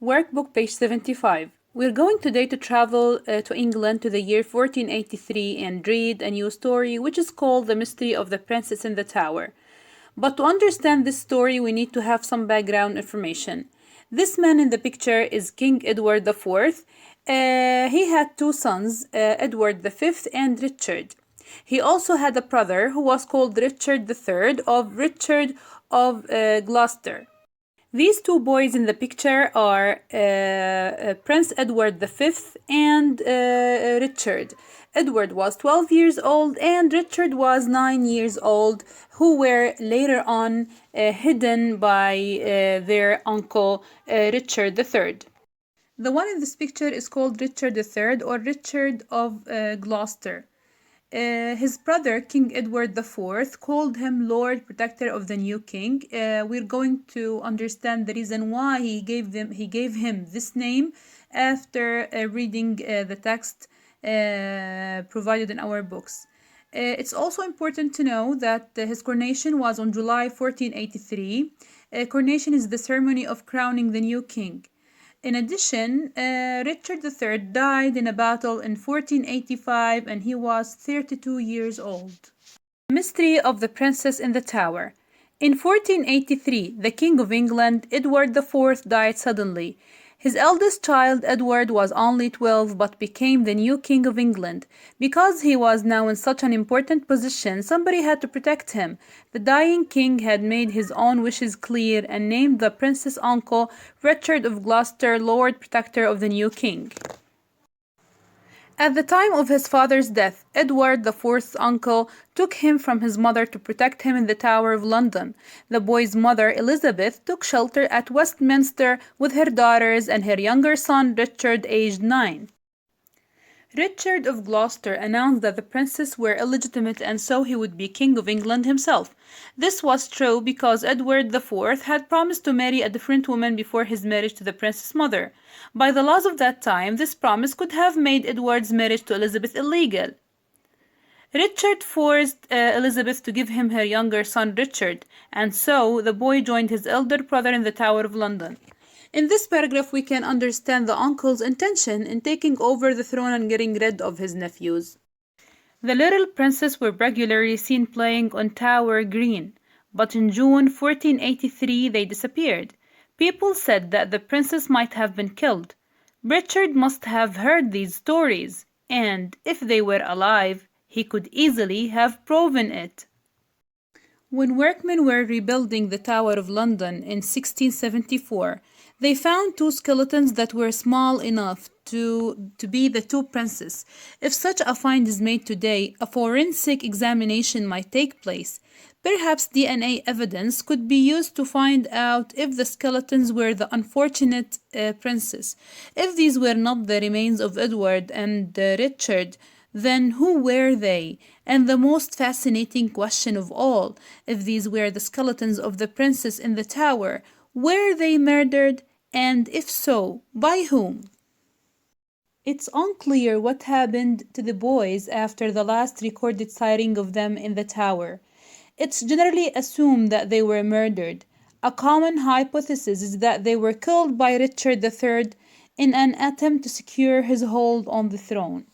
Workbook, page 75. We're going today to travel to England to the year 1483 and read a new story which is called The Mystery of the Princess in the Tower. But to understand this story, we need to have some background information. This man in the picture is King Edward IV. He had two sons, Edward V and Richard. He also had a brother who was called Richard III of Gloucester. These two boys in the picture are Prince Edward V and Richard. Edward was 12 years old and Richard was 9 years old, who were later on hidden by their uncle Richard III. The one in this picture is called Richard III or Richard of Gloucester. His brother, King Edward IV, called him Lord Protector of the new king. We're going to understand the reason why he gave him this name after reading the text provided in our books. It's also important to know that his coronation was on July 1483. Coronation is the ceremony of crowning the new king. In addition, Richard III died in a battle in 1485 and he was 32 years old. Mystery of the Princess in the Tower. In 1483, the King of England, Edward IV, died suddenly. His eldest child, Edward, was only 12 but became the new King of England. Because he was now in such an important position, somebody had to protect him. The dying king had made his own wishes clear and named the prince's uncle, Richard of Gloucester, Lord Protector of the new king. At the time of his father's death, Edward IV's uncle took him from his mother to protect him in the Tower of London. The boy's mother, Elizabeth, took shelter at Westminster with her daughters and her younger son, Richard, aged 9. Richard of Gloucester announced that the princes were illegitimate and so he would be King of England himself. This was true because Edward IV had promised to marry a different woman before his marriage to the prince's mother. By the laws of that time, this promise could have made Edward's marriage to Elizabeth illegal. Richard forced Elizabeth to give him her younger son Richard, and so the boy joined his elder brother in the Tower of London. In this paragraph, we can understand the uncle's intention in taking over the throne and getting rid of his nephews. The little princes were regularly seen playing on Tower Green, but in June 1483 they disappeared. People said that the princes might have been killed. Richard must have heard these stories, and if they were alive, he could easily have proven it. When workmen were rebuilding the Tower of London in 1674, they found two skeletons that were small enough to be the two princes. If such a find is made today, a forensic examination might take place. Perhaps DNA evidence could be used to find out if the skeletons were the unfortunate princes. If these were not the remains of Edward and Richard, then who were they? And the most fascinating question of all, if these were the skeletons of the princes in the tower, were they murdered? And if so, by whom? It's unclear what happened to the boys after the last recorded sighting of them in the tower. It's generally assumed that they were murdered. A common hypothesis is that they were killed by Richard III in an attempt to secure his hold on the throne.